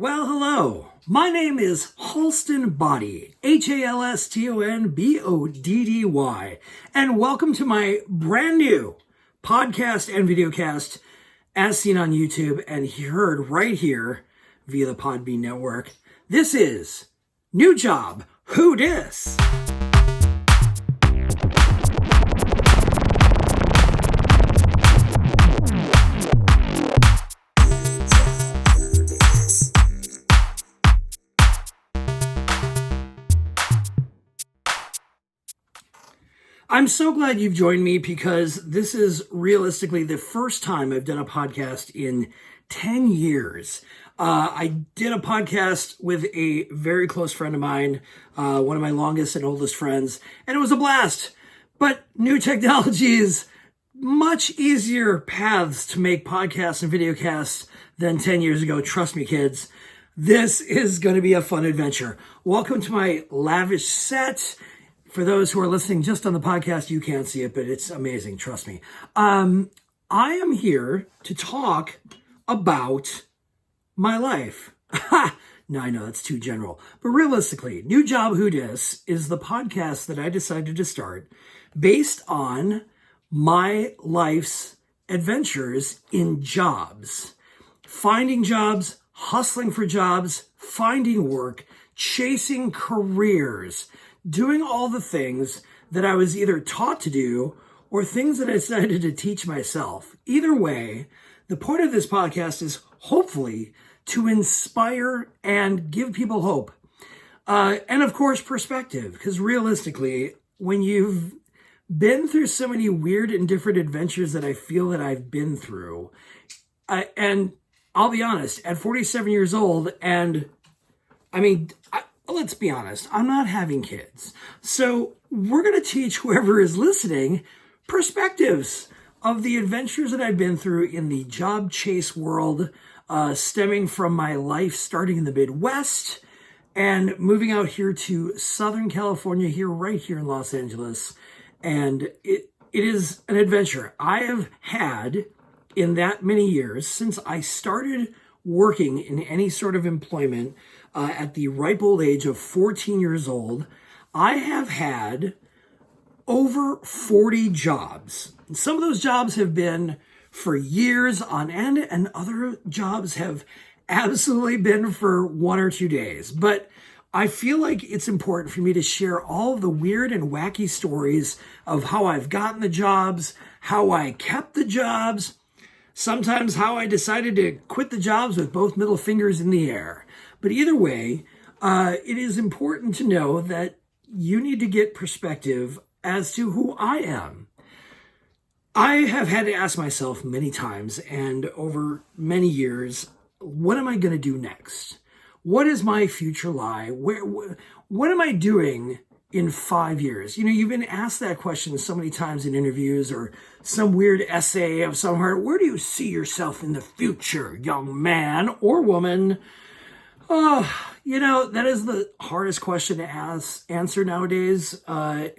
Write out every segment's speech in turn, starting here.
Well, hello. My name is Halston Body, Halstonboddy, and welcome to my brand new podcast and videocast as seen on YouTube and heard right here via the Podbean network. This is New Job, Who Dis? I'm so glad you've joined me because this is realistically the first time I've done a podcast in 10 years. I did a podcast with a very close friend of mine, one of my longest and oldest friends, and it was a blast. But new technologies, much easier paths to make podcasts and videocasts than 10 years ago. Trust me, kids. This is going to be a fun adventure. Welcome to my lavish set. For those who are listening just on the podcast, you can't see it, but it's amazing. Trust me. I am here to talk about my life. No, I know that's too general. But realistically, New Job Who Dis is the podcast that I decided to start based on my life's adventures in jobs. Finding jobs, hustling for jobs, finding work, chasing careers, doing all the things that I was either taught to do or things that I decided to teach myself. Either way, the point of this podcast is hopefully to inspire and give people hope. And of course, perspective, because realistically, when you've been through so many weird and different adventures that I feel that I've been through, and I'll be honest, at 47 years old, and let's be honest, I'm not having kids. So we're going to teach whoever is listening perspectives of the adventures that I've been through in the job chase world, stemming from my life starting in the Midwest and moving out here to Southern California, right here in Los Angeles. And it is an adventure I have had in that many years since I started working in any sort of employment. At the ripe old age of 14 years old, I have had over 40 jobs. And some of those jobs have been for years on end, and other jobs have absolutely been for 1 or 2 days. But I feel like it's important for me to share all of the weird and wacky stories of how I've gotten the jobs, how I kept the jobs, sometimes how I decided to quit the jobs with both middle fingers in the air. But either way, it is important to know that you need to get perspective as to who I am. I have had to ask myself many times and over many years, what am I going to do next? What is my future lie? What am I doing in 5 years? You know, you've been asked that question so many times in interviews or some weird essay of some heart. Where do you see yourself in the future, young man or woman? That is the hardest question to answer nowadays,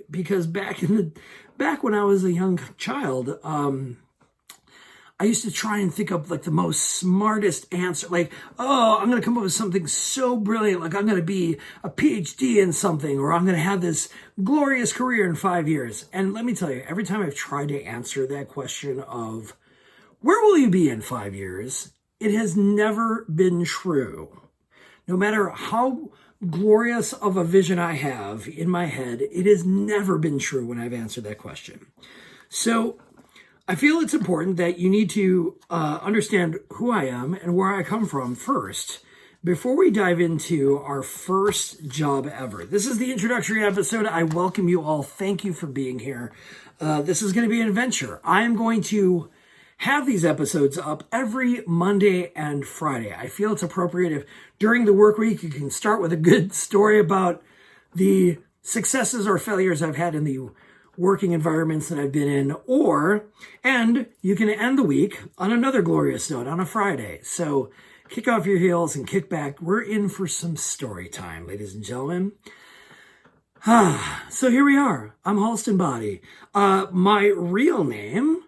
because back when I was a young child, I used to try and think of like the most smartest answer, like, I'm going to come up with something so brilliant, like I'm going to be a PhD in something, or I'm going to have this glorious career in 5 years. And let me tell you, every time I've tried to answer that question of where will you be in 5 years, it has never been true. No matter how glorious of a vision I have in my head, it has never been true when I've answered that question. So I feel it's important that you need to understand who I am and where I come from first before we dive into our first job ever. This is the introductory episode. I welcome you all. Thank you for being here. This is going to be an adventure. I am going to have these episodes up every Monday and Friday. I feel it's appropriate if during the work week you can start with a good story about the successes or failures I've had in the working environments that I've been in, and you can end the week on another glorious note on a Friday. So kick off your heels and kick back. We're in for some story time, ladies and gentlemen. So here we are. I'm Halston Body. My real name,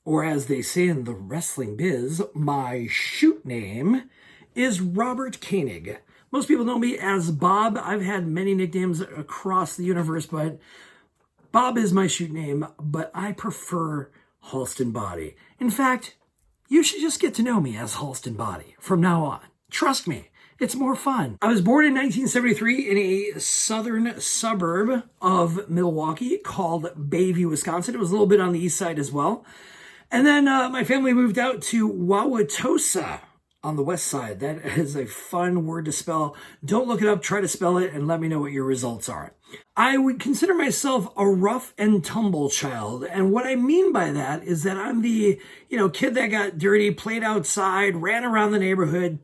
or as they say in the wrestling biz, my shoot name is Robert Koenig. Most people know me as Bob. I've had many nicknames across the universe, but Bob is my shoot name, but I prefer Halston Body. In fact, you should just get to know me as Halston Body from now on. Trust me, it's more fun. I was born in 1973 in a southern suburb of Milwaukee called Bayview, Wisconsin. It was a little bit on the east side as well. And then my family moved out to Wauwatosa on the west side. That is a fun word to spell. Don't look it up, try to spell it, and let me know what your results are. I would consider myself a rough and tumble child. And what I mean by that is that I'm the, kid that got dirty, played outside, ran around the neighborhood,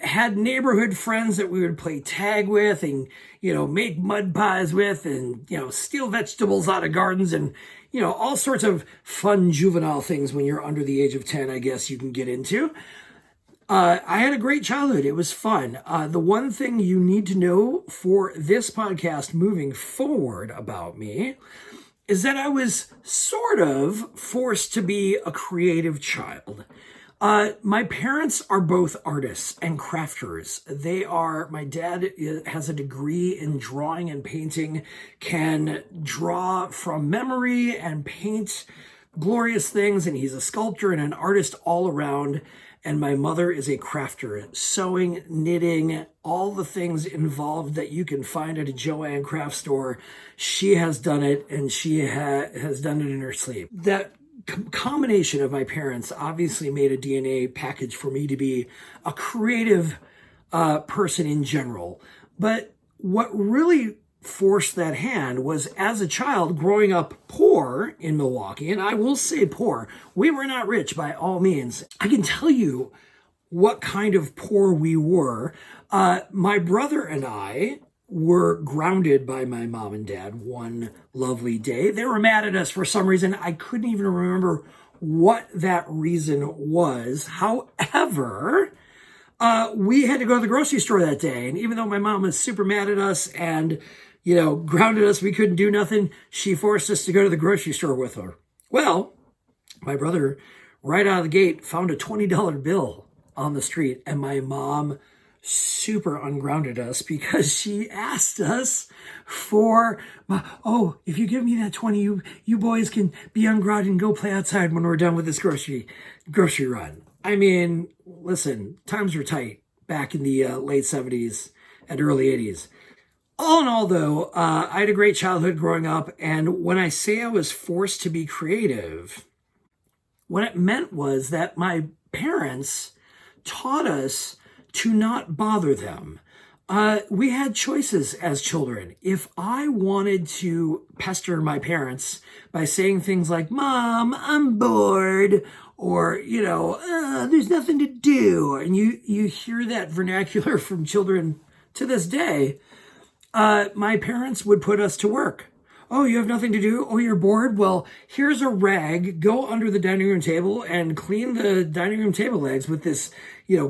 had neighborhood friends that we would play tag with and, make mud pies with and, steal vegetables out of gardens and, all sorts of fun juvenile things when you're under the age of 10, I guess you can get into. I had a great childhood. It was fun. The one thing you need to know for this podcast moving forward about me is that I was sort of forced to be a creative child. My parents are both artists and crafters. My dad has a degree in drawing and painting, can draw from memory and paint glorious things, and he's a sculptor and an artist all around. And my mother is a crafter, sewing, knitting, all the things involved that you can find at a Joann craft store. She has done it, and she has done it in her sleep. That combination of my parents obviously made a DNA package for me to be a creative person in general. But what really forced that hand was, as a child growing up poor in Milwaukee, and I will say poor, we were not rich by all means. I can tell you what kind of poor we were. My brother and I were grounded by my mom and dad one lovely day. They were mad at us for some reason. I couldn't even remember what that reason was. However, we had to go to the grocery store that day. And even though my mom was super mad at us and grounded us, we couldn't do nothing, she forced us to go to the grocery store with her. Well, my brother, right out of the gate, found a $20 bill on the street, and my mom super ungrounded us because she asked us for, if you give me that 20, you boys can be ungrounded and go play outside when we're done with this grocery run. I mean, listen, times were tight back in the late 70s and early 80s. All in all, though, I had a great childhood growing up, and when I say I was forced to be creative, what it meant was that my parents taught us to not bother them. We had choices as children. If I wanted to pester my parents by saying things like, "Mom, I'm bored," or, "There's nothing to do," and you hear that vernacular from children to this day, my parents would put us to work. Oh, you have nothing to do? Oh, you're bored? Well, here's a rag. Go under the dining room table and clean the dining room table legs with this,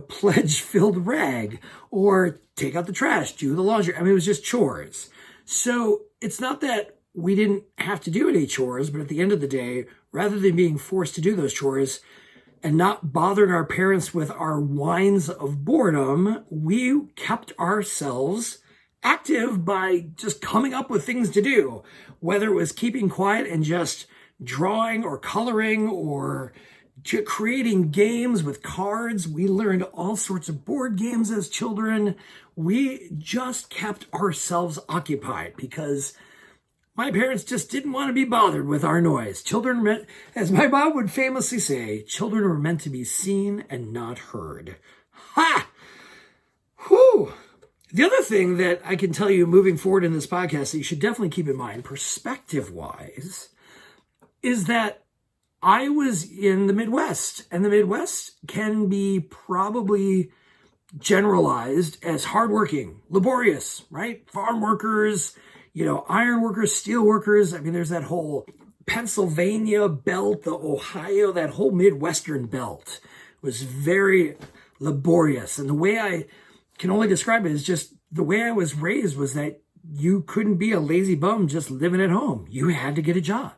pledge-filled rag. Or take out the trash, do the laundry. I mean, it was just chores. So it's not that we didn't have to do any chores, but at the end of the day, rather than being forced to do those chores and not bothering our parents with our whines of boredom, we kept ourselves active by just coming up with things to do, whether it was keeping quiet and just drawing or coloring or creating games with cards. We learned all sorts of board games as children. We just kept ourselves occupied because my parents just didn't want to be bothered with our noise. Children, as my mom would famously say, children were meant to be seen and not heard. Ha! Whew! The other thing that I can tell you moving forward in this podcast that you should definitely keep in mind, perspective-wise, is that I was in the Midwest, and the Midwest can be probably generalized as hardworking, laborious, right? Farm workers, iron workers, steel workers. I mean, there's that whole Pennsylvania belt, the Ohio, that whole Midwestern belt was very laborious. And the way I can only describe it is just the way I was raised was that you couldn't be a lazy bum just living at home. You had to get a job.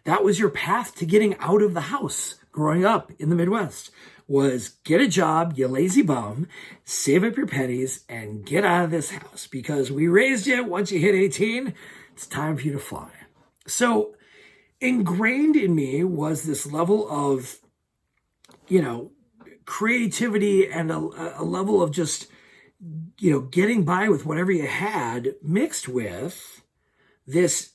That was your path to getting out of the house growing up in the Midwest, was get a job, you lazy bum, save up your pennies, and get out of this house because we raised you. Once you hit 18, it's time for you to fly. So ingrained in me was this level of, creativity and a level of just, getting by with whatever you had, mixed with this,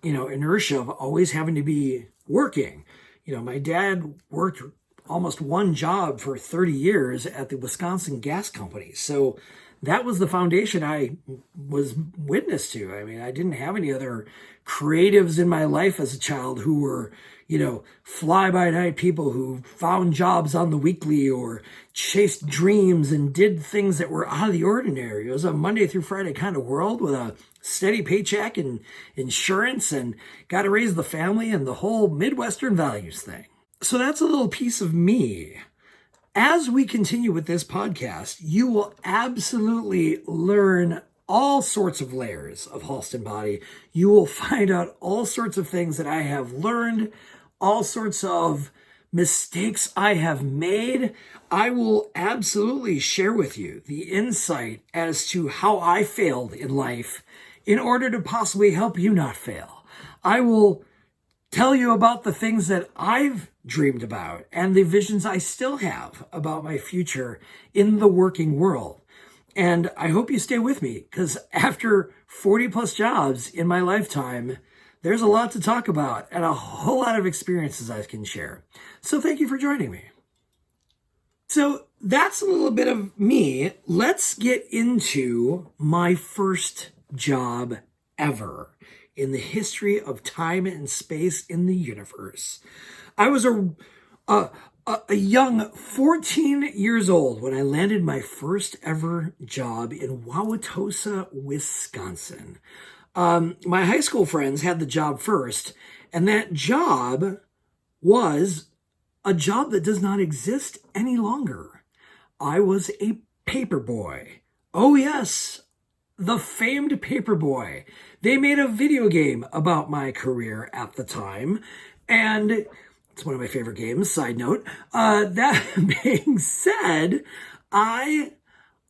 inertia of always having to be working. My dad worked almost one job for 30 years at the Wisconsin Gas Company. So that was the foundation I was witness to. I mean, I didn't have any other creatives in my life as a child who were, fly-by-night people who found jobs on the weekly or chased dreams and did things that were out of the ordinary. It was a Monday through Friday kind of world with a steady paycheck and insurance and got to raise the family and the whole Midwestern values thing. So that's a little piece of me. As we continue with this podcast, you will absolutely learn all sorts of layers of Halston Body. You will find out all sorts of things that I have learned, all sorts of mistakes I have made. I will absolutely share with you the insight as to how I failed in life in order to possibly help you not fail. I will tell you about the things that I've dreamed about and the visions I still have about my future in the working world. And I hope you stay with me because after 40 plus jobs in my lifetime, there's a lot to talk about and a whole lot of experiences I can share. So thank you for joining me. So that's a little bit of me. Let's get into my first job ever in the history of time and space in the universe. I was a young 14 years old when I landed my first ever job in Wauwatosa, Wisconsin. My high school friends had the job first, and that job was a job that does not exist any longer. I was a paperboy. Oh yes, the famed Paperboy. They made a video game about my career at the time, and it's one of my favorite games, side note. That being said, I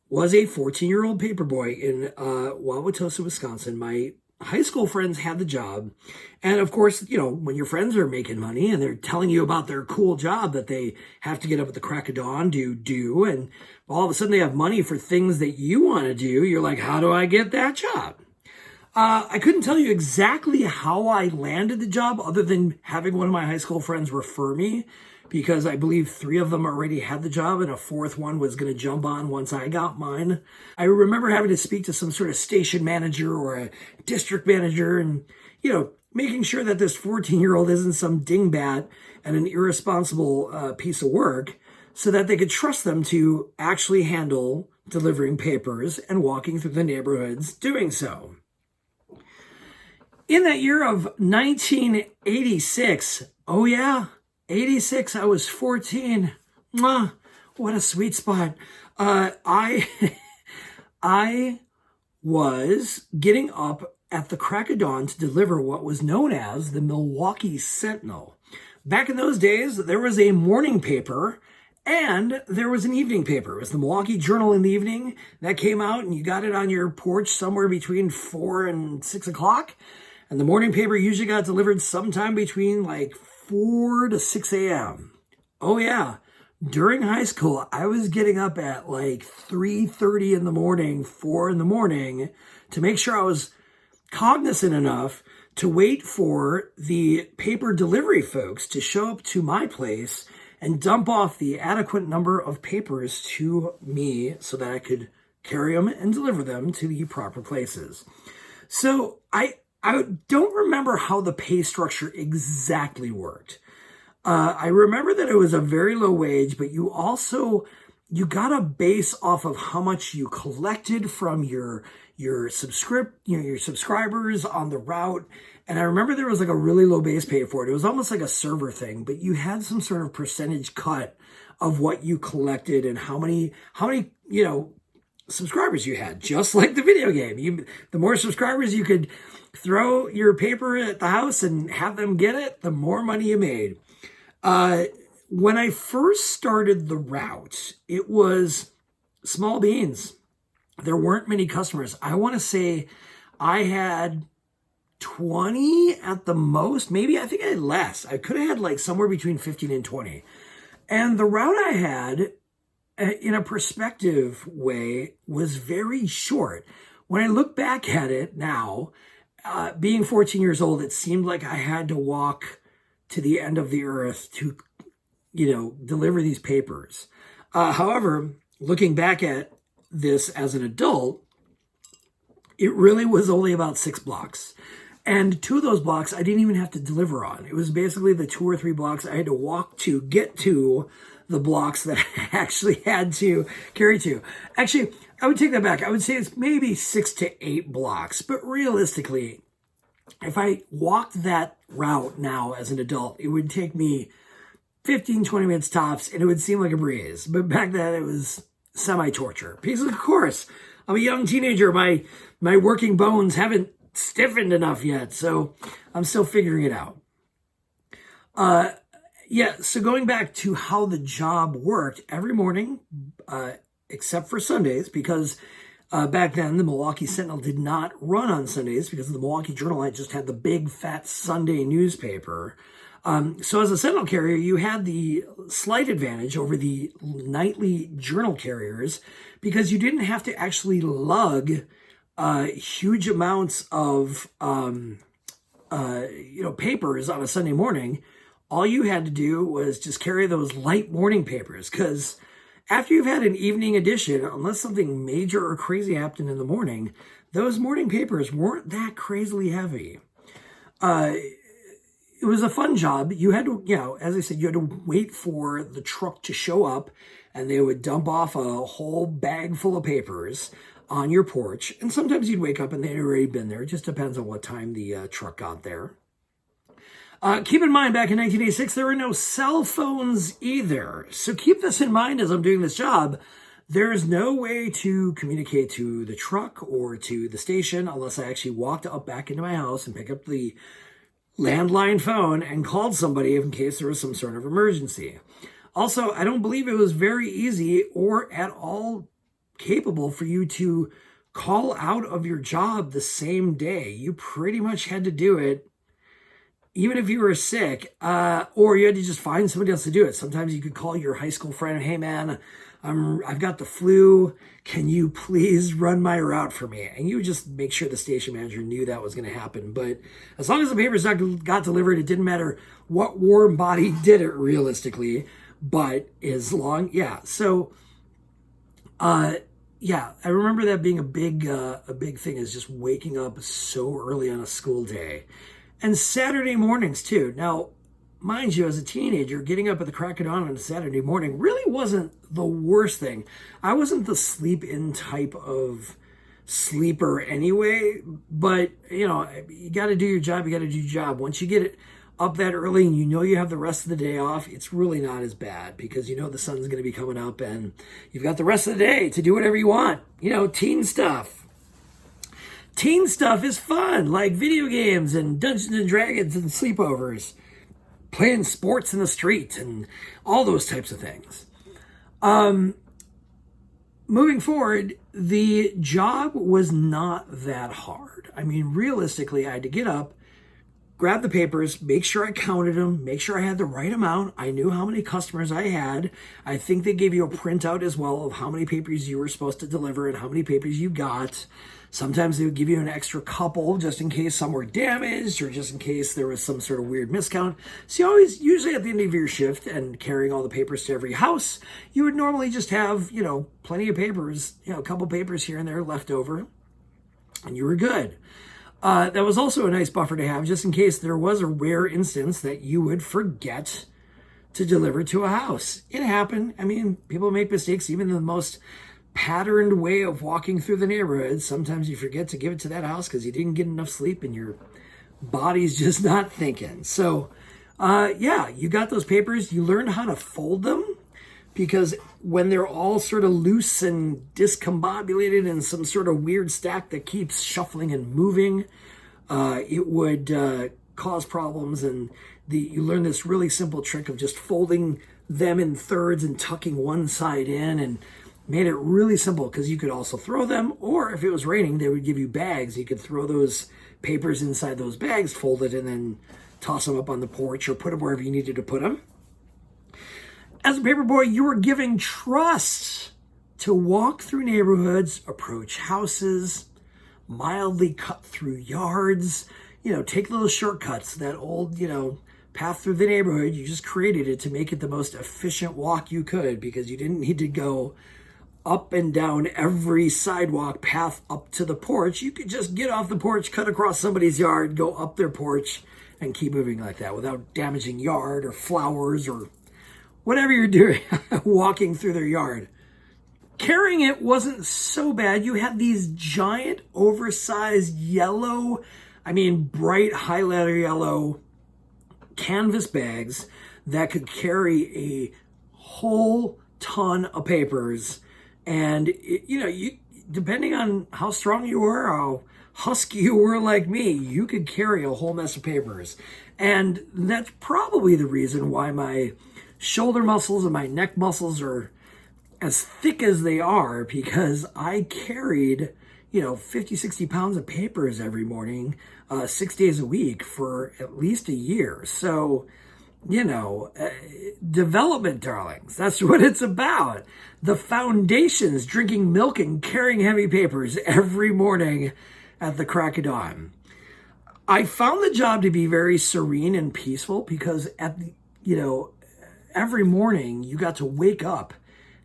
was a 14-year-old paperboy in Wauwatosa, Wisconsin. My high school friends had the job. And of course, when your friends are making money and they're telling you about their cool job that they have to get up at the crack of dawn to do, and all of a sudden they have money for things that you want to do, you're like, how do I get that job? I couldn't tell you exactly how I landed the job other than having one of my high school friends refer me, because I believe 3 of them already had the job and a 4th one was going to jump on once I got mine. I remember having to speak to some sort of station manager or a district manager and, making sure that this 14-year-old isn't some dingbat and an irresponsible piece of work so that they could trust them to actually handle delivering papers and walking through the neighborhoods doing so. In that year of 1986, oh yeah, 86, I was 14. Mwah, what a sweet spot. I was getting up at the crack of dawn to deliver what was known as the Milwaukee Sentinel. Back in those days, there was a morning paper and there was an evening paper. It was the Milwaukee Journal in the evening. That came out and you got it on your porch somewhere between 4 and 6 o'clock. And the morning paper usually got delivered sometime between like 4 to 6 a.m. Oh yeah, during high school, I was getting up at like 3:30 in the morning, 4 in the morning to make sure I was cognizant enough to wait for the paper delivery folks to show up to my place and dump off the adequate number of papers to me so that I could carry them and deliver them to the proper places. So I don't remember how the pay structure exactly worked. I remember that it was a very low wage, but you got a base off of how much you collected from your subscribers on the route. And I remember there was like a really low base pay for it. It was almost like a server thing, but you had some sort of percentage cut of what you collected and how many subscribers you had, just like the video game. The more subscribers you could throw your paper at the house and have them get it, the more money you made. when I first started the route, it was small beans. There weren't many customers. I want to say I had 20 at the most. Maybe I think I had less. I could have had like somewhere between 15 and 20. And the route I had, in a perspective way, was very short. When I look back at it now, being 14 years old, it seemed like I had to walk to the end of the earth to, deliver these papers. However, looking back at this as an adult, it really was only about 6 blocks. And 2 of those blocks I didn't even have to deliver on. It was basically the 2 or 3 blocks I had to walk to get to the blocks that I actually had to carry to. Actually, I would take that back. I would say it's maybe 6 to 8 blocks. But realistically, if I walked that route now as an adult, it would take me 15, 20 minutes tops, and it would seem like a breeze. But back then, it was semi-torture. Because, of course, I'm a young teenager. My working bones haven't stiffened enough yet, so I'm still figuring it out. So going back to how the job worked, every morning, except for Sundays, because back then the Milwaukee Sentinel did not run on Sundays because the Milwaukee Journal just had the big fat Sunday newspaper. So as a Sentinel carrier, you had the slight advantage over the nightly journal carriers because you didn't have to actually lug huge amounts of papers on a Sunday morning. All you had to do was just carry those light morning papers, because after you've had an evening edition, unless something major or crazy happened in the morning, those morning papers weren't that crazily heavy. It was a fun job. You had to, as I said, you had to wait for the truck to show up, and they would dump off a whole bag full of papers on your porch. And sometimes you'd wake up and they'd already been there. It just depends on what time the truck got there. Keep in mind, back in 1986, there were no cell phones either. So keep this in mind as I'm doing this job. There's no way to communicate to the truck or to the station unless I actually walked up back into my house and picked up the landline phone and called somebody in case there was some sort of emergency. Also, I don't believe it was very easy or at all capable for you to call out of your job the same day. You pretty much had to do it even if you were sick, or you had to just find somebody else to do it. Sometimes you could call your high school friend, hey man, I've got the flu. Can you please run my route for me? And you would just make sure the station manager knew that was going to happen. But as long as the papers got delivered, it didn't matter what warm body did it realistically. But as long, So, I remember that being a big thing, is just waking up so early on a school day. And Saturday mornings, too. Now, mind you, as a teenager, getting up at the crack of dawn on a Saturday morning really wasn't the worst thing. I wasn't the sleep-in type of sleeper anyway, but, you got to do your job. You got to do your job. Once you get it up that early and you have the rest of the day off, it's really not as bad because the sun's going to be coming up and you've got the rest of the day to do whatever you want. Teen stuff. Teen stuff is fun, like video games and Dungeons and Dragons and sleepovers, playing sports in the street and all those types of things. Moving forward, the job was not that hard. I mean, realistically, I had to get up, grab the papers, make sure I counted them, make sure I had the right amount. I knew how many customers I had. I think they gave you a printout as well of how many papers you were supposed to deliver and how many papers you got. Sometimes they would give you an extra couple just in case some were damaged or just in case there was some sort of weird miscount. So usually at the end of your shift and carrying all the papers to every house, you would normally just have, plenty of papers, a couple papers here and there left over, and you were good. That was also a nice buffer to have just in case there was a rare instance that you would forget to deliver to a house. It happened. I mean, people make mistakes even in the most patterned way of walking through the neighborhood. Sometimes you forget to give it to that house because you didn't get enough sleep and your body's just not thinking. So, you got those papers. You learned how to fold them because when they're all sort of loose and discombobulated in some sort of weird stack that keeps shuffling and moving, it would cause problems. And you learn this really simple trick of just folding them in thirds and tucking one side in, and made it really simple because you could also throw them, or if it was raining, they would give you bags. You could throw those papers inside those bags, fold it, and then toss them up on the porch or put them wherever you needed to put them. As a paperboy, you were giving trust to walk through neighborhoods, approach houses, mildly cut through yards, take little shortcuts, that old, path through the neighborhood. You just created it to make it the most efficient walk you could, because you didn't need to go up and down every sidewalk path up to the porch. You could just get off the porch, cut across somebody's yard, go up their porch, and keep moving like that without damaging yard or flowers or whatever you're doing, walking through their yard. Carrying it wasn't so bad. You had these giant, oversized yellow, bright highlighter yellow canvas bags that could carry a whole ton of papers. And, you depending on how strong you were, how husky you were like me, you could carry a whole mess of papers. And that's probably the reason why my shoulder muscles and my neck muscles are as thick as they are, because I carried, 50, 60 pounds of papers every morning, 6 days a week for at least a year. So, development, darlings, that's what it's about. The foundations, drinking milk and carrying heavy papers every morning at the crack of dawn. I found the job to be very serene and peaceful because every morning you got to wake up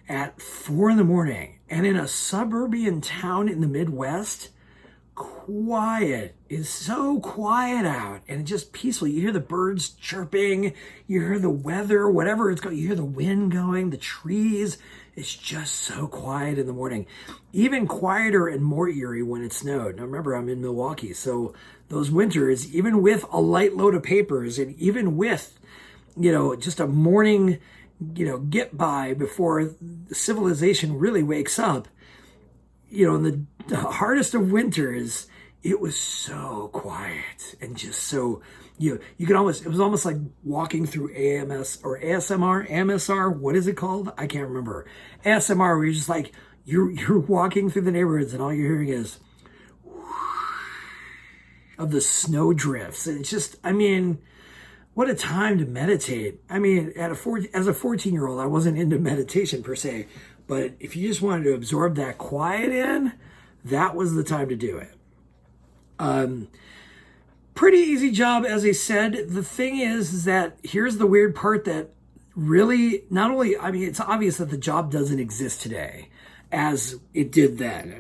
at 4 a.m. And in a suburban town in the Midwest, quiet is so quiet out and just peaceful. You hear the birds chirping, you hear the weather, whatever it's going, you hear the wind going, the trees. It's just so quiet in the morning. Even quieter and more eerie when it snowed. Now remember, I'm in Milwaukee, so those winters, even with a light load of papers and even with, just a morning, get by before civilization really wakes up, in the hardest of winters, it was so quiet and just so, you could almost, it was almost like walking through AMS or ASMR, AMSR, what is it called? I can't remember. ASMR, where you're just like, you're walking through the neighborhoods and all you're hearing is of the snow drifts. And it's just, what a time to meditate. As a 14-year-old, I wasn't into meditation per se, but if you just wanted to absorb that quiet in, that was the time to do it. Pretty easy job, as I said. The thing is that here's the weird part that really, not only, it's obvious that the job doesn't exist today as it did then.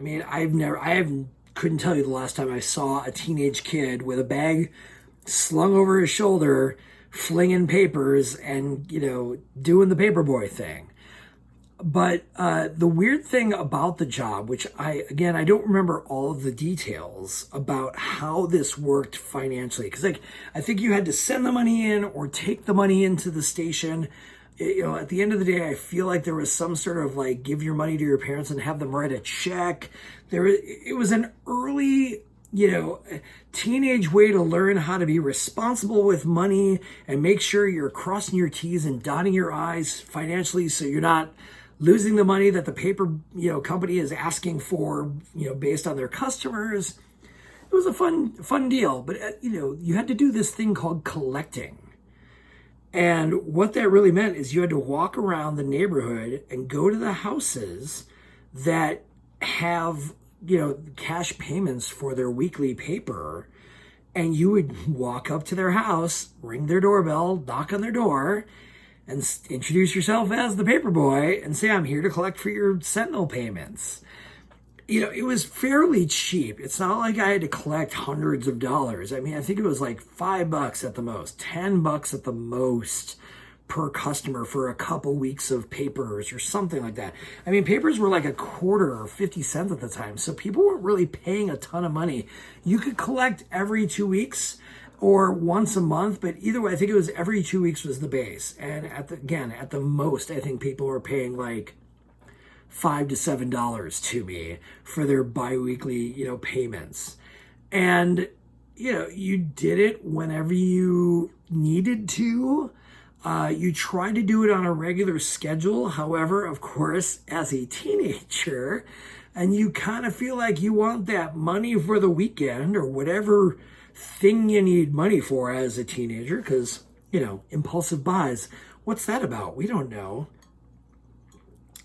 Couldn't tell you the last time I saw a teenage kid with a bag slung over his shoulder, flinging papers and, doing the paperboy thing. But the weird thing about the job, which I don't remember all of the details about how this worked financially. Because I think you had to send the money in or take the money into the station. At the end of the day, I feel like there was some sort of give your money to your parents and have them write a check. It was an early, teenage way to learn how to be responsible with money and make sure you're crossing your T's and dotting your I's financially, so you're not losing the money that the paper, company is asking for, based on their customers. It was a fun deal, but you had to do this thing called collecting. And what that really meant is you had to walk around the neighborhood and go to the houses that have, cash payments for their weekly paper. And you would walk up to their house, ring their doorbell, knock on their door, and introduce yourself as the paperboy and say, I'm here to collect for your Sentinel payments. It was fairly cheap. It's not like I had to collect hundreds of dollars. I think it was like $5 at the most, $10 at the most per customer for a couple weeks of papers or something like that. Papers were like a quarter or 50 cents at the time. So people weren't really paying a ton of money. You could collect every 2 weeks or once a month, but either way, I think it was every 2 weeks was the base. And at the most, I think people were paying like $5 to $7 to me for their biweekly, payments. And, you did it whenever you needed to. You try to do it on a regular schedule. However, of course, as a teenager, and you kind of feel like you want that money for the weekend or whatever thing you need money for as a teenager, because, impulsive buys. What's that about? We don't know.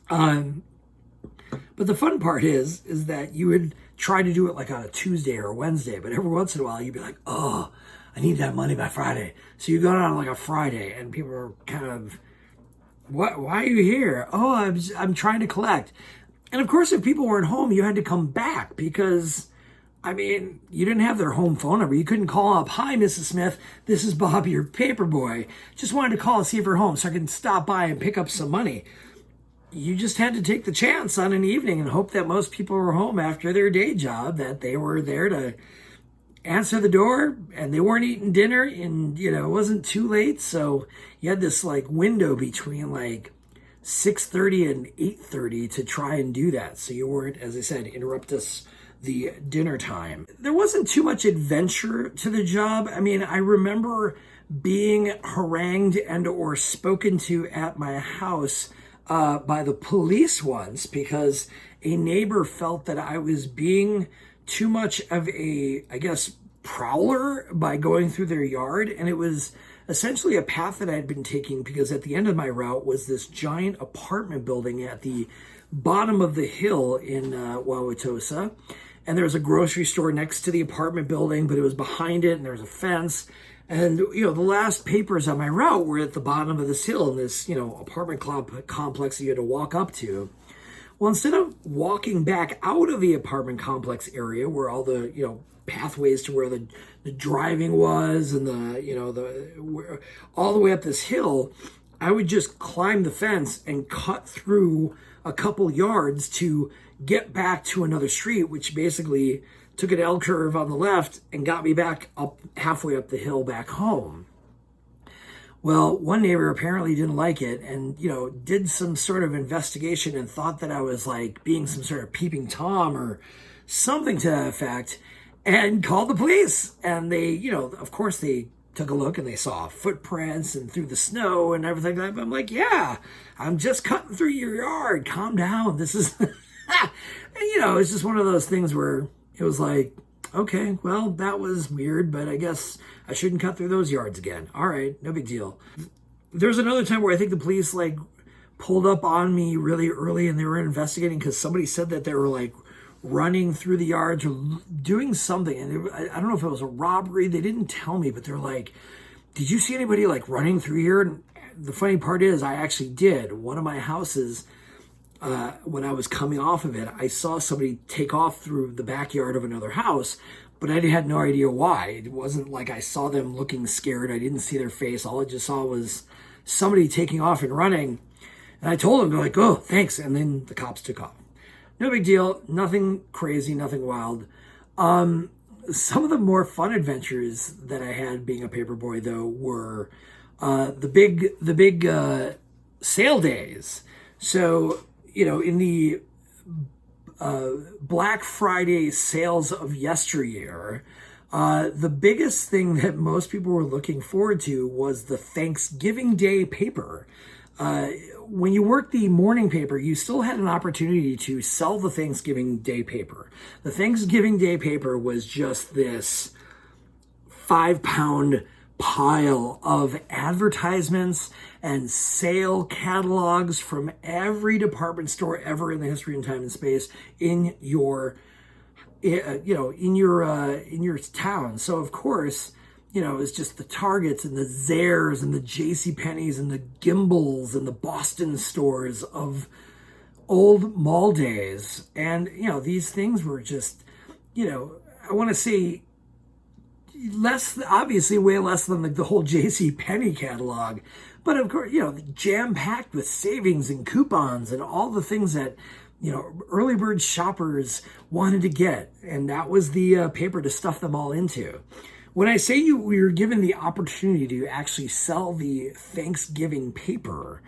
But the fun part is that you would try to do it like on a Tuesday or a Wednesday, but every once in a while you'd be like, oh, I need that money by Friday. So you go on like a Friday and people are kind of, what? Why are you here? Oh, I'm trying to collect. And of course, if people weren't home, you had to come back because, you didn't have their home phone number. You couldn't call up, hi, Mrs. Smith, this is Bob, your paperboy. Just wanted to call and see if you're home so I can stop by and pick up some money. You just had to take the chance on an evening and hope that most people were home after their day job, that they were there to answer the door and they weren't eating dinner and, it wasn't too late. So you had this like window between like 6:30 and 8:30 to try and do that. So you weren't, as I said, interrupt us the dinner time. There wasn't too much adventure to the job. I remember being harangued and or spoken to at my house by the police once because a neighbor felt that I was being too much of a, prowler by going through their yard. And it was essentially a path that I had been taking because at the end of my route was this giant apartment building at the bottom of the hill in Wauwatosa. And there was a grocery store next to the apartment building, but it was behind it and there was a fence. And, the last papers on my route were at the bottom of this hill in this, apartment complex that you had to walk up to. Well, instead of walking back out of the apartment complex area where all the, pathways to where the driving was and all the way up this hill, I would just climb the fence and cut through a couple yards to get back to another street, which basically took an L curve on the left and got me back up halfway up the hill back home. Well, one neighbor apparently didn't like it and, did some sort of investigation and thought that I was like being some sort of peeping Tom or something to that effect and called the police. And they, of course they took a look and they saw footprints and through the snow and everything like that. But I'm like, yeah, I'm just cutting through your yard. Calm down. This is, and, it's just one of those things where it was like, okay, well, that was weird, but I guess I shouldn't cut through those yards again. All right, no big deal. There's another time where I think the police pulled up on me really early and they were investigating because somebody said that they were running through the yards or doing something. And I don't know if it was a robbery. They didn't tell me, but they're like, did you see anybody running through here? And the funny part is I actually did. One of my houses, when I was coming off of it, I saw somebody take off through the backyard of another house, but I had no idea why. It wasn't like I saw them looking scared. I didn't see their face. All I just saw was somebody taking off and running. And I told them, they're like, oh, thanks. And then the cops took off. No big deal. Nothing crazy, nothing wild. Some of the more fun adventures that I had being a paperboy, though, were the big sale days. So, in the Black Friday sales of yesteryear, the biggest thing that most people were looking forward to was the Thanksgiving Day paper. When you worked the morning paper, you still had an opportunity to sell the Thanksgiving Day paper. The Thanksgiving Day paper was just this 5-pound pile of advertisements and sale catalogs from every department store ever in the history and time and space in your town. So of course, it's just the Targets and the Zayres and the JCPenney's and the Gimbals and the Boston stores of old mall days. And, these things were just, I want to say less, obviously way less than the whole JCPenney catalog. But of course, jam-packed with savings and coupons and all the things that, early bird shoppers wanted to get. And that was the paper to stuff them all into. When I say we were given the opportunity to actually sell the Thanksgiving paper,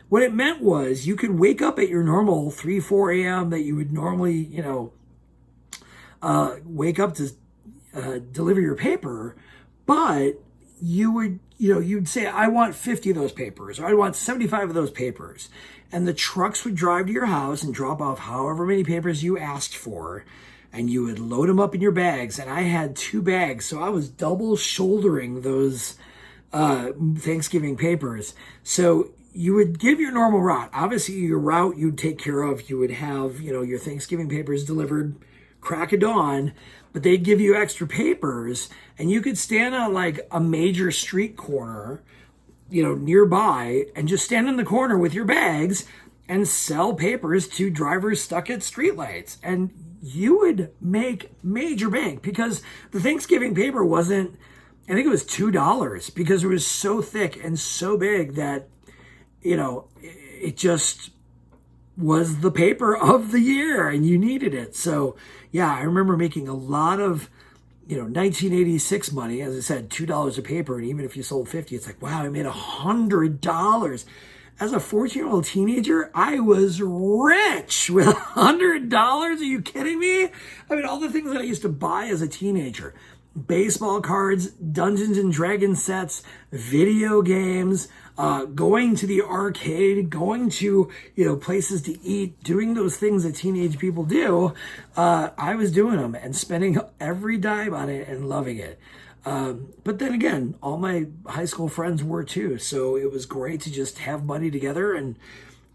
what it meant was you could wake up at your normal 3, 4 a.m. that you would normally, wake up to deliver your paper, but you'd say, I want 50 of those papers, or I want 75 of those papers. And the trucks would drive to your house and drop off however many papers you asked for. And you would load them up in your bags. And I had 2 bags, so I was double shouldering those Thanksgiving papers. So you would give your normal route. Obviously, your route you'd take care of. You would have, your Thanksgiving papers delivered crack of dawn, but they'd give you extra papers, and you could stand on like a major street corner, nearby, and just stand in the corner with your bags and sell papers to drivers stuck at streetlights. And you would make major bank, because the Thanksgiving paper wasn't, I think it was $2, because it was so thick and so big that, it just was the paper of the year and you needed it. So yeah, I remember making a lot of, 1986 money, as I said, $2 a paper. And even if you sold 50, it's like, wow, I made $100. As a 14-year-old teenager, I was rich with $100. Are you kidding me? I mean, all the things that I used to buy as a teenager: baseball cards, Dungeons and Dragons sets, video games, going to the arcade, going to, places to eat, doing those things that teenage people do. I was doing them and spending every dime on it and loving it. But then again, all my high school friends were too. So it was great to just have money together and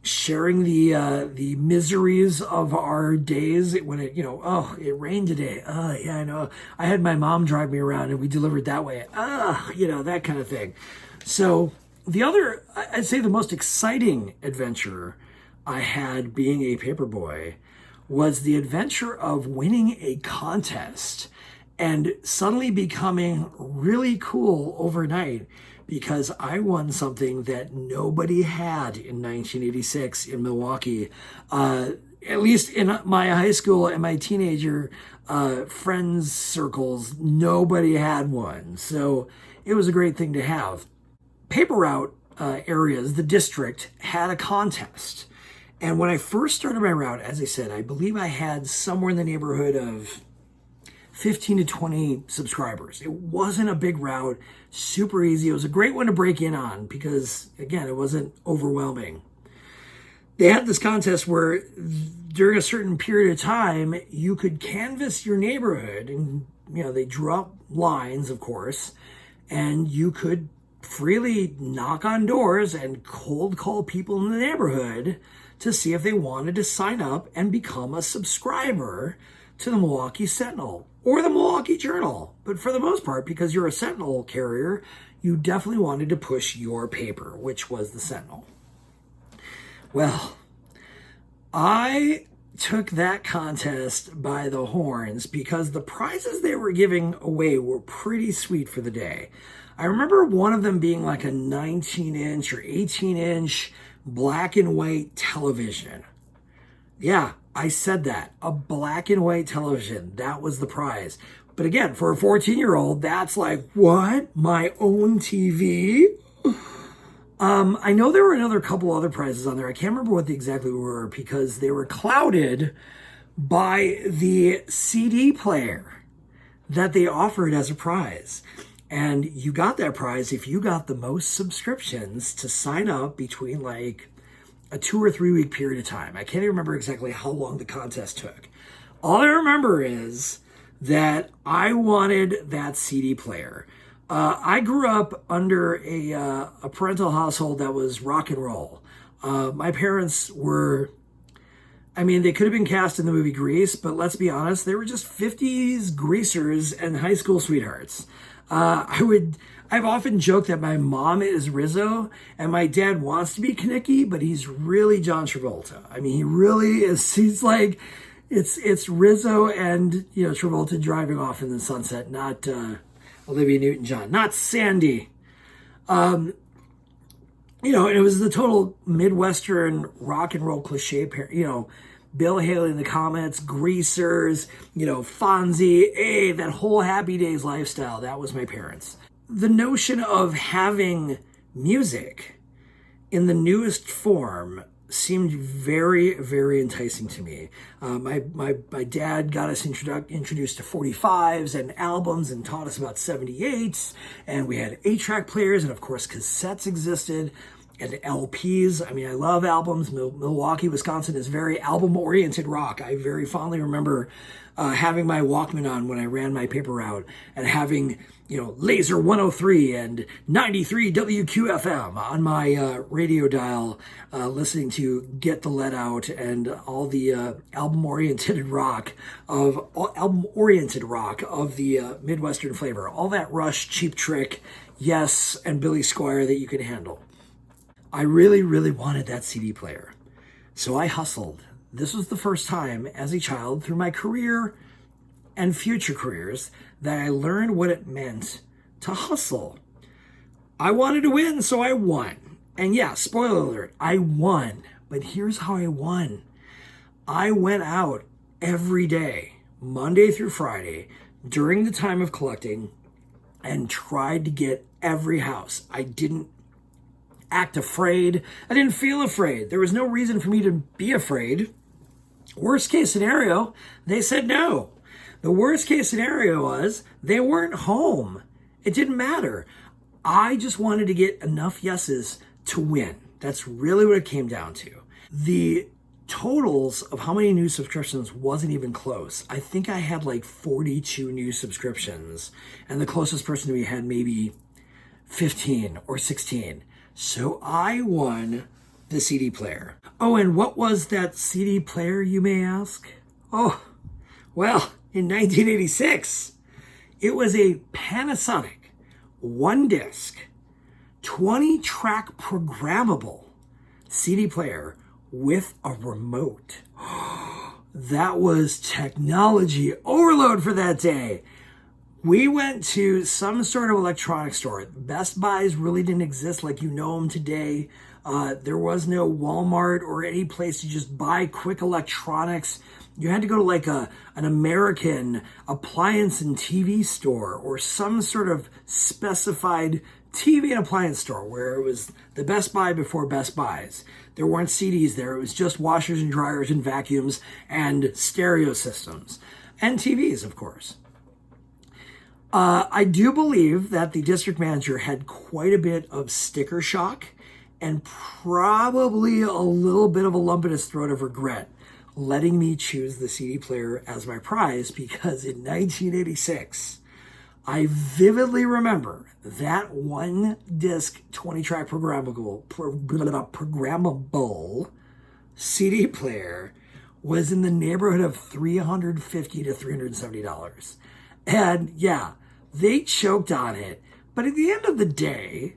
sharing the miseries of our days when it, it rained today. Yeah, I know. I had my mom drive me around and we delivered that way. That kind of thing. So the other, I'd say the most exciting adventure I had being a paperboy was the adventure of winning a contest and suddenly becoming really cool overnight, because I won something that nobody had in 1986 in Milwaukee. At least in my high school and my teenager friends circles, nobody had one. So it was a great thing to have. Paper route areas, the district, had a contest. And when I first started my route, as I said, I believe I had somewhere in the neighborhood of 15 to 20 subscribers. It wasn't a big route, super easy. It was a great one to break in on because, again, it wasn't overwhelming. They had this contest where during a certain period of time, you could canvass your neighborhood, and, they drew up lines, of course, and you could freely knock on doors and cold call people in the neighborhood to see if they wanted to sign up and become a subscriber to the Milwaukee Sentinel or the Milwaukee Journal. But for the most part, because you're a Sentinel carrier, you definitely wanted to push your paper, which was the Sentinel. Well, I took that contest by the horns because the prizes they were giving away were pretty sweet for the day. I remember one of them being like a 19-inch or 18-inch black and white television. Yeah, I said that. A black and white television. That was the prize. But again, for a 14-year-old, that's like, what? My own TV? I know there were another couple other prizes on there. I can't remember what they exactly were because they were clouded by the CD player that they offered as a prize. And you got that prize if you got the most subscriptions to sign up between like a 2 or 3 week period of time. I can't even remember exactly how long the contest took. All I remember is that I wanted that CD player. I grew up under a parental household that was rock and roll. My parents were, they could have been cast in the movie Grease, but let's be honest, they were just 50s greasers and high school sweethearts. I've often joked that my mom is Rizzo and my dad wants to be Kenickie, but he's really John Travolta. He really is. He's like, it's Rizzo and, Travolta driving off in the sunset, not, Olivia Newton-John, not Sandy. And it was the total Midwestern rock and roll cliche, Bill Haley and the Comets, Greasers, Fonzie, that whole Happy Days lifestyle. That was my parents. The notion of having music in the newest form seemed very, very enticing to me. My dad got us introduced to 45s and albums and taught us about 78s, and we had 8-track players, and of course cassettes existed, and LPs. I mean, I love albums. Milwaukee, Wisconsin is very album-oriented rock. I very fondly remember having my Walkman on when I ran my paper route and having, Laser 103 and 93 WQFM on my radio dial, listening to Get the Let Out and all the album-oriented rock of the Midwestern flavor. All that Rush, Cheap Trick, Yes, and Billy Squier that you could handle. I really, really wanted that CD player. So I hustled. This was the first time as a child through my career and future careers that I learned what it meant to hustle. I wanted to win, so I won. And yeah, spoiler alert, I won. But here's how I won. I went out every day, Monday through Friday, during the time of collecting, and tried to get every house. I didn't act afraid. I didn't feel afraid. There was no reason for me to be afraid. Worst case scenario, they said no. The worst case scenario was they weren't home. It didn't matter. I just wanted to get enough yeses to win. That's really what it came down to. The totals of how many new subscriptions wasn't even close. I think I had like 42 new subscriptions, and the closest person to me had maybe 15 or 16. So I won the CD player. Oh, and what was that CD player, you may ask? Oh, well, in 1986, it was a Panasonic 1-disc, 20-track programmable CD player with a remote. That was technology overload for that day. We went to some sort of electronics store. Best Buys really didn't exist like you know them today. There was no Walmart or any place to just buy quick electronics. You had to go to like an American appliance and TV store or some sort of specified TV and appliance store where it was the Best Buy before Best Buys. There weren't CDs there. It was just washers and dryers and vacuums and stereo systems and TVs, of course. I do believe that the district manager had quite a bit of sticker shock and probably a little bit of a lump in his throat of regret letting me choose the CD player as my prize, because in 1986, I vividly remember that 1-disc 20-track programmable CD player was in the neighborhood of $350 to $370. And yeah, they choked on it. But at the end of the day,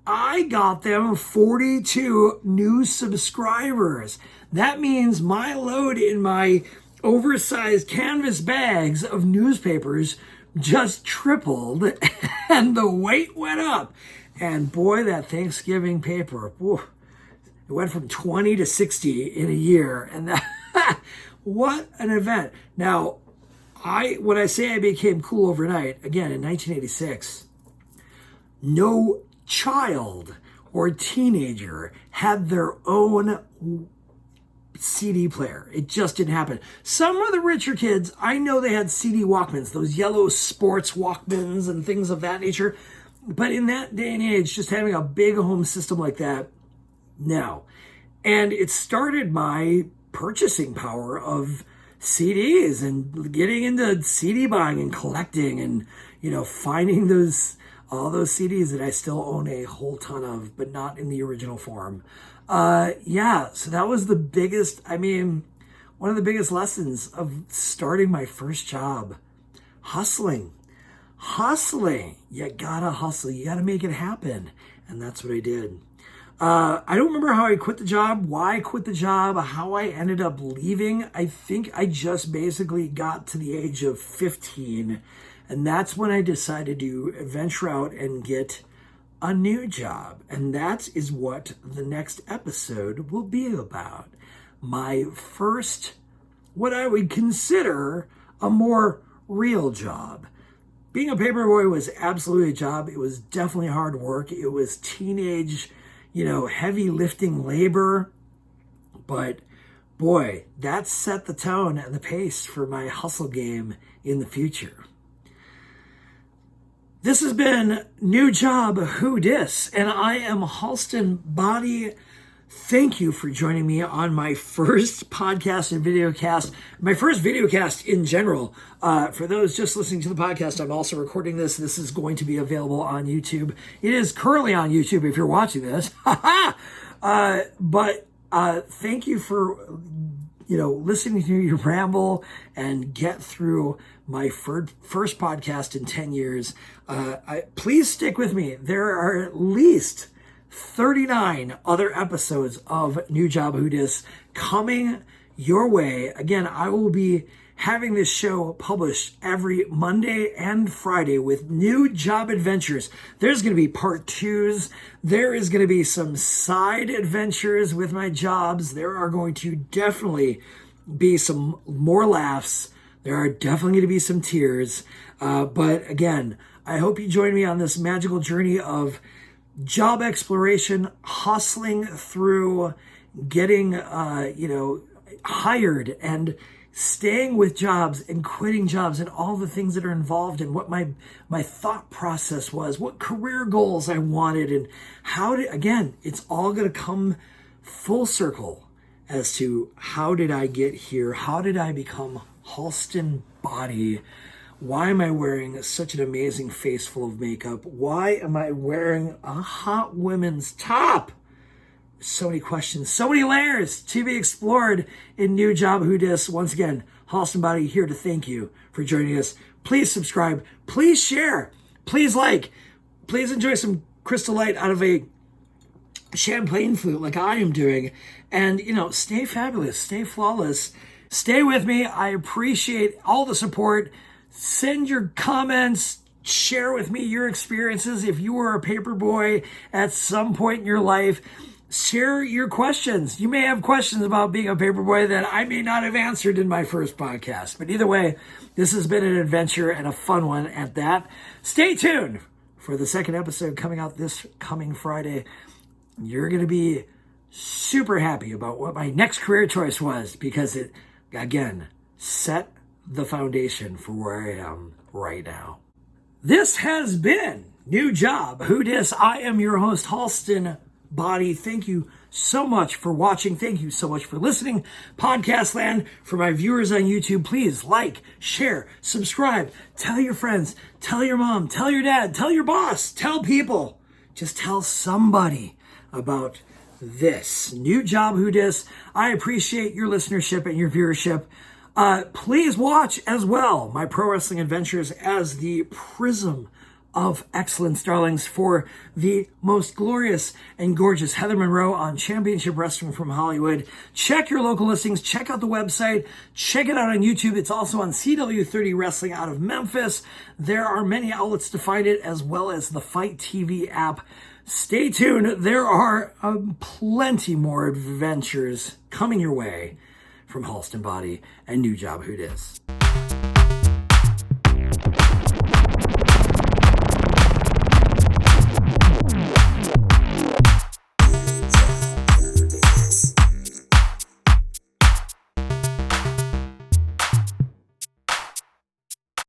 I got them 42 new subscribers. That means my load in my oversized canvas bags of newspapers just tripled and the weight went up. And boy, that Thanksgiving paper, whew, it went from 20 to 60 in a year. And that, what an event. Now, when I say I became cool overnight, again, in 1986, no child or teenager had their own CD player. It just didn't happen. Some of the richer kids, I know they had CD Walkmans, those yellow sports Walkmans and things of that nature. But in that day and age, just having a big home system like that, no. And it started my purchasing power of CDs and getting into CD buying and collecting and, finding all those CDs that I still own a whole ton of, but not in the original form. So that was one of the biggest lessons of starting my first job. Hustling. You gotta hustle. You gotta make it happen. And that's what I did. I don't remember how I quit the job, why I quit the job, how I ended up leaving. I think I just basically got to the age of 15, and that's when I decided to venture out and get a new job. And that is what the next episode will be about. My first, what I would consider a more real job. Being a paperboy was absolutely a job. It was definitely hard work. It was teenage, heavy lifting labor. but boy, that set the tone and the pace for my hustle game in the future. This has been New Job Who Dis, and I am Halston Body. Thank you for joining me on my first podcast and videocast, my first videocast in general. For those just listening to the podcast, I'm also recording this. This is going to be available on YouTube. It is currently on YouTube if you're watching this. But thank you for listening to me ramble and get through my first podcast in 10 years. Please stick with me. There are at least 39 other episodes of New Job Who Dis coming your way. Again, I will be having this show published every Monday and Friday with new job adventures. There's going to be part 2s. There is going to be some side adventures with my jobs. There are going to definitely be some more laughs. There are definitely going to be some tears. But again, I hope you join me on this magical journey of job exploration, hustling through getting, hired and staying with jobs and quitting jobs and all the things that are involved in what my thought process was, what career goals I wanted, and it's all going to come full circle as to how did I get here? How did I become Halston Body? Why am I wearing such an amazing face full of makeup? Why am I wearing a hot women's top? So many questions, so many layers to be explored in New Job Who Dis. Once again, Halston Body here to thank you for joining us. Please subscribe. Please share. Please like. Please enjoy some Crystal Light out of a champagne flute like I am doing. And, stay fabulous. Stay flawless. Stay with me. I appreciate all the support. Send your comments. Share with me your experiences. If you were a paperboy at some point in your life, share your questions. You may have questions about being a paperboy that I may not have answered in my first podcast. But either way, this has been an adventure and a fun one at that. Stay tuned for the second episode coming out this coming Friday. You're going to be super happy about what my next career choice was because it, again, set the foundation for where I am right now. This has been New Job Who Dis. I am your host, Halston Body. Thank you so much for watching. Thank you so much for listening. Podcast land, for my viewers on YouTube, please like, share, subscribe, tell your friends, tell your mom, tell your dad, tell your boss, tell people. Just tell somebody about this New Job Who Dis. I appreciate your listenership and your viewership. Please watch as well my pro wrestling adventures as the prism of excellence, darlings, for the most glorious and gorgeous Heather Monroe on Championship Wrestling from Hollywood. Check your local listings. Check out the website. Check it out on YouTube. It's also on CW30 Wrestling out of Memphis. There are many outlets to find it, as well as the Fight TV app. Stay tuned. There are plenty more adventures coming your way from Halston Body and New Job Who Dis.